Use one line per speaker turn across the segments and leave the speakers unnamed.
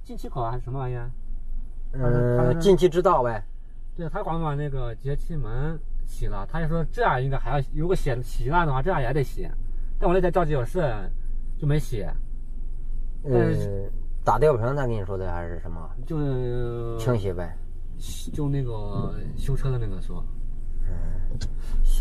进气口还是什么玩意儿？
进气之道呗。
对，他光把那个节气门洗了，他就说这样应该还要，如果洗烂的话，这样也得洗。但我那天着急有事就没洗。
打吊瓶他跟你说的还是什么？
就
清洗呗。
就那个修车的那个说。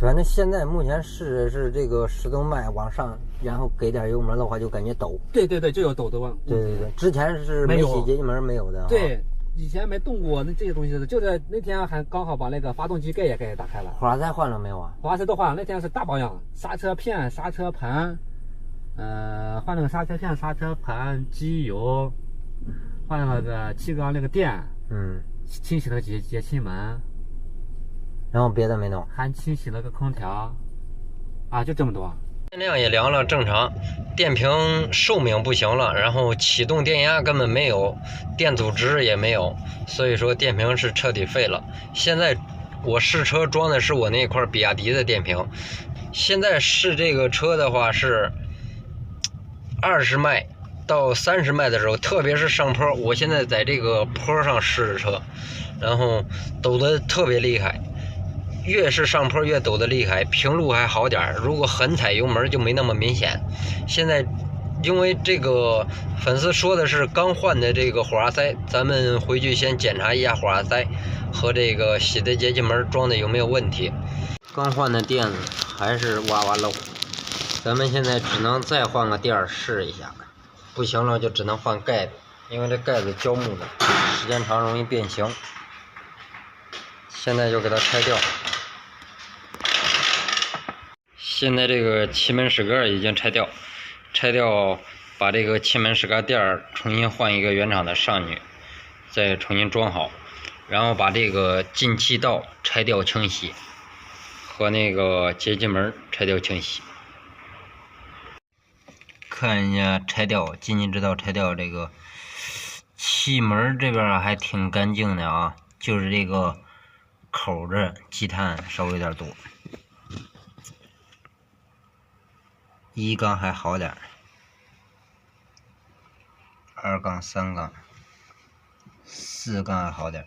反正现在目前是这个10动脉往上，然后给点油门的话就感觉抖。
对，就有抖的问题。
对，之前是没洗节气门没有的。
对，以前没动过那这些东西，就是那天还刚好把那个发动机盖也给打开了。
火花塞换了没有啊？
火花塞都换了，那天是大保养，刹车片、刹车盘，换了个刹车片、刹车盘、机油，换了个气缸那个垫，清洗了节气门。
然后别的没弄，
还清洗了个空调，啊，就这么多。
电量也凉了，正常。电瓶寿命不行了，然后启动电压根本没有，电阻值也没有，所以说电瓶是彻底废了。现在我试车装的是我那块比亚迪的电瓶，现在试这个车的话是20迈到30迈的时候，特别是上坡，我现在在这个坡上试的车，然后抖得特别厉害。越是上坡越抖得厉害，平路还好点，如果狠踩油门就没那么明显。现在因为这个粉丝说的是刚换的这个火花塞，咱们回去先检查一下火花塞和这个洗的节气门装的有没有问题。刚换的垫子还是哇哇漏，咱们现在只能再换个垫儿试一下，不行了就只能换盖子，因为这盖子胶木的，时间长容易变形。现在就给它拆掉。现在这个气门室盖已经拆掉，把这个气门室盖垫儿重新换一个原厂的上去，再重新装好，然后把这个进气道拆掉清洗，和那个节气门拆掉清洗。看一下拆掉进气之道，拆掉这个气门这边还挺干净的啊，就是这个口这积碳稍微有点多。1缸还好点，2缸、3缸、4缸还好点，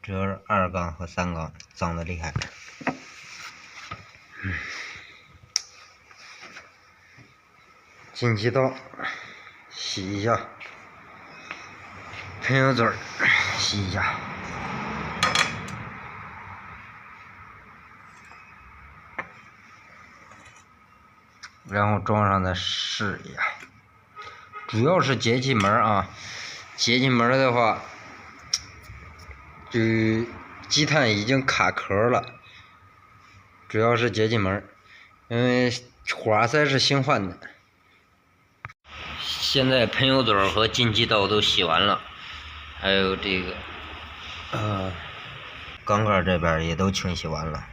主要是2缸和3缸脏的厉害。进气道洗一下，喷油嘴洗一下。然后装上再试一下，主要是节气门啊，节气门的话，就积碳已经卡壳了，主要是节气门，因为火花塞是新换的。现在喷油嘴和进气道都洗完了，还有这个缸盖这边也都清洗完了。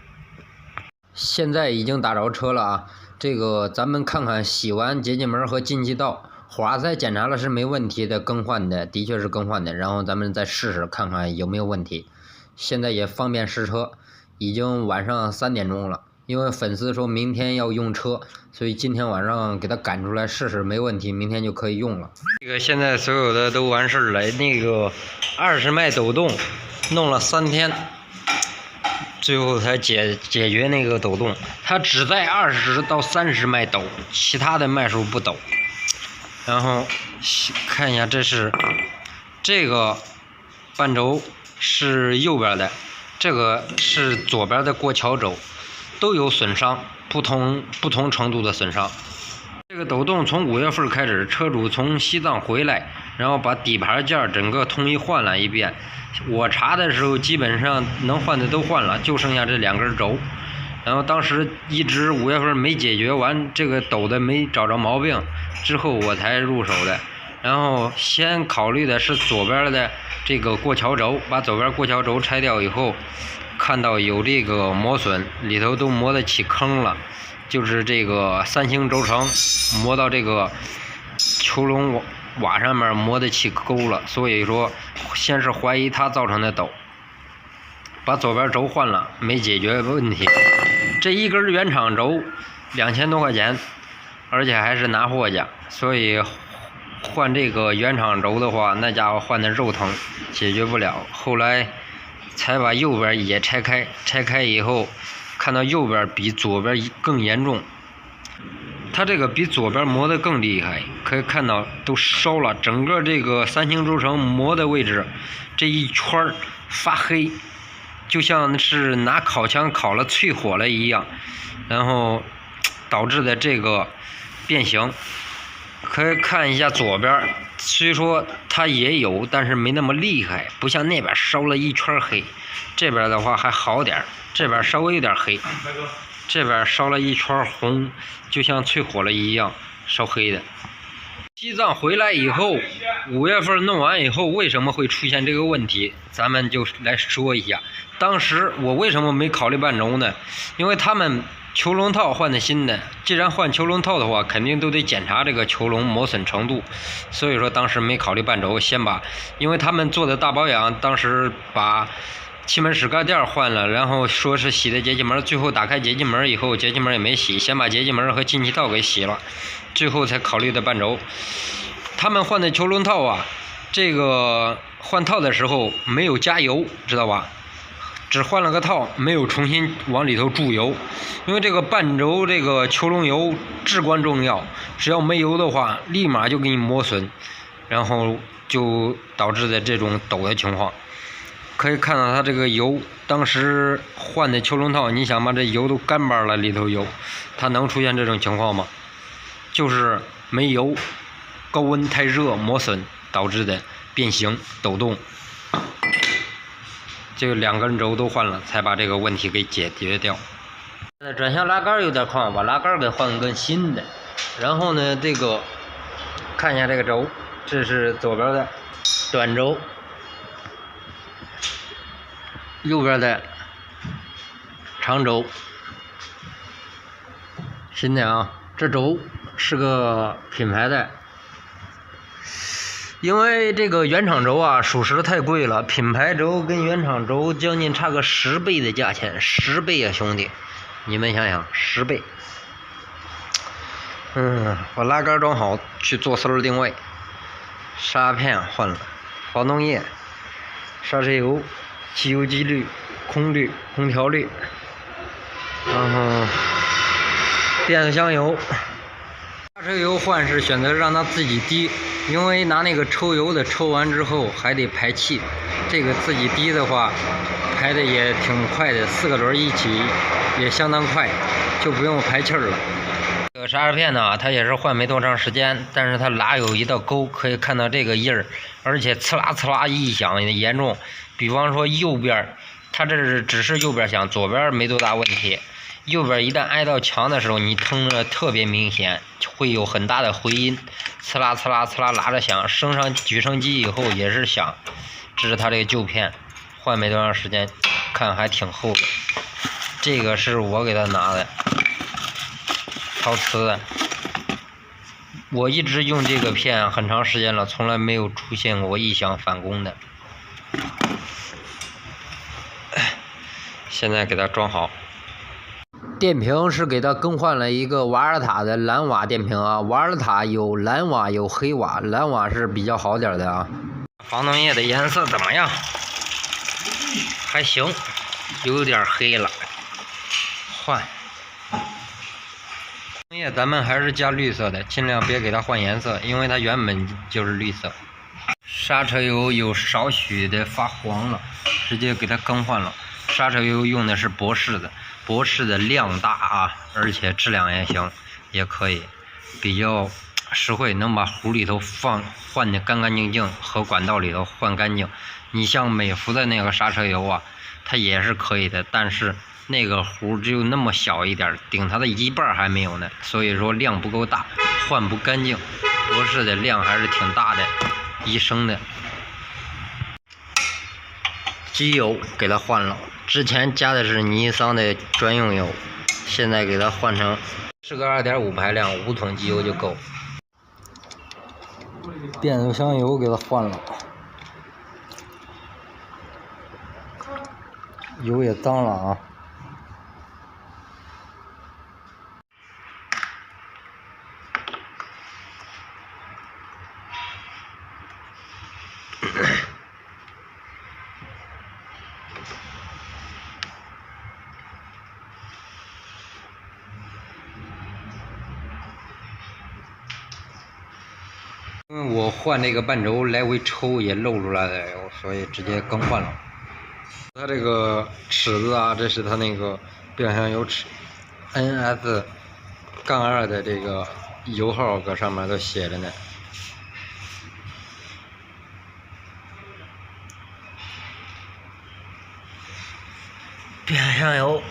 现在已经打着车了啊，这个咱们看看洗完节气门和进气道，火花塞检查了是没问题的，更换的的确是更换的，然后咱们再试试看看有没有问题。现在也方便试车，已经晚上3点钟了，因为粉丝说明天要用车，所以今天晚上给他赶出来试试，没问题，明天就可以用了。这个现在所有的都完事了，那个20迈抖动弄了3天。最后才解决那个抖动，它只在20到30迈抖，其他的迈数不抖。然后看一下，这个半轴是右边的，这个是左边的过桥轴，都有损伤，不同程度的损伤。这个抖动从5月份开始，车主从西藏回来，然后把底盘件整个统一换了一遍。我查的时候基本上能换的都换了，就剩下这2根轴。然后当时一直5月份没解决完，这个抖的没找着毛病，之后我才入手的。然后先考虑的是左边的这个过桥轴，把左边过桥轴拆掉以后，看到有这个磨损，里头都磨得起坑了。就是这个3星轴承磨到这个球笼瓦上面磨得起沟了，所以说先是怀疑它造成的抖，把左边轴换了，没解决问题。这一根原厂轴2000多块钱，而且还是拿货价，所以换这个原厂轴的话，那家伙换的肉疼，解决不了。后来才把右边也拆开，拆开以后看到右边比左边更严重，它这个比左边磨得更厉害，可以看到都烧了，整个这个3星轴承磨的位置这一圈发黑，就像是拿烤枪烤了淬火了一样，然后导致的这个变形。可以看一下左边，虽说它也有，但是没那么厉害，不像那边烧了一圈黑。这边的话还好点，这边稍微有点黑，这边烧了一圈红，就像淬火了一样，烧黑的。西藏回来以后，5月份弄完以后，为什么会出现这个问题？咱们就来说一下。当时我为什么没考虑半轴呢？因为他们球笼套换的新的，既然换球笼套的话，肯定都得检查这个球笼磨损程度，所以说当时没考虑半轴，先把，因为他们做的大保养，当时把气门室盖垫换了，然后说是洗的节气门，最后打开节气门以后，节气门也没洗，先把节气门和进气道给洗了，最后才考虑的半轴。他们换的球笼套啊，这个换套的时候没有加油，知道吧？只换了个套，没有重新往里头注油，因为这个半轴这个球笼油至关重要，只要没油的话，立马就给你磨损，然后就导致的这种抖的情况。可以看到它这个油，当时换的球笼套，你想把这油都干巴了，里头油，它能出现这种情况吗？就是没油，高温太热磨损导致的变形抖动。这个2根轴都换了，才把这个问题给解决掉。转向拉杆有点框，把拉杆给换根新的。然后呢，这个看一下这个轴，这是左边的短轴，右边的长轴。新的啊，这轴是个品牌的。因为这个原厂轴啊，属实太贵了，品牌轴跟原厂轴将近差个10倍的价钱，10倍啊，兄弟，你们想想，10倍。把拉杆装好，去做丝定位，刹片换了，防冻液、刹车油、汽油机滤、空滤、空调滤，然后变速箱油。刹车油换是选择让它自己滴，因为拿那个抽油的抽完之后还得排气，这个自己滴的话排的也挺快的，4个轮一起也相当快，就不用排气了。这个刹车片呢，它也是换没多长时间，但是它拉有一道沟，可以看到这个印儿，而且呲啦呲啦异响也严重。比方说右边，它这是只是右边响，左边没多大问题。右边一旦挨到墙的时候，你疼着特别明显，会有很大的回音，呲啦呲啦呲啦拉着响，升上举升机以后也是响。这是它这个旧片，换没多长时间，看还挺厚的。这个是我给他拿的，陶瓷的。我一直用这个片很长时间了，从来没有出现过异响返工的。现在给它装好。电瓶是给它更换了一个瓦尔塔的蓝瓦电瓶啊，瓦尔塔有蓝瓦有黑瓦，蓝瓦是比较好点的啊。防冻液的颜色怎么样？还行，有点黑了，换。防冻液咱们还是加绿色的，尽量别给它换颜色，因为它原本就是绿色。刹车油有少许的发黄了，直接给它更换了。刹车油用的是博士的，博士的量大啊，而且质量也行，也可以，比较实惠，能把壶里头换的干干净净，和管道里头换干净。你像美孚的那个刹车油啊，它也是可以的，但是那个壶只有那么小一点，顶它的1半还没有呢，所以说量不够大，换不干净。博士的量还是挺大的，1升的。机油给它换了，之前加的是尼桑的专用油，现在给它换成是个2.5排量，5桶机油就够。变速箱油给它换了，油也脏了啊。因为我换这个半轴来回抽也露出来了，所以直接更换了。它这个尺子啊，这是它那个变相有尺 NS-2的这个油号搁上面都写着呢。变相油。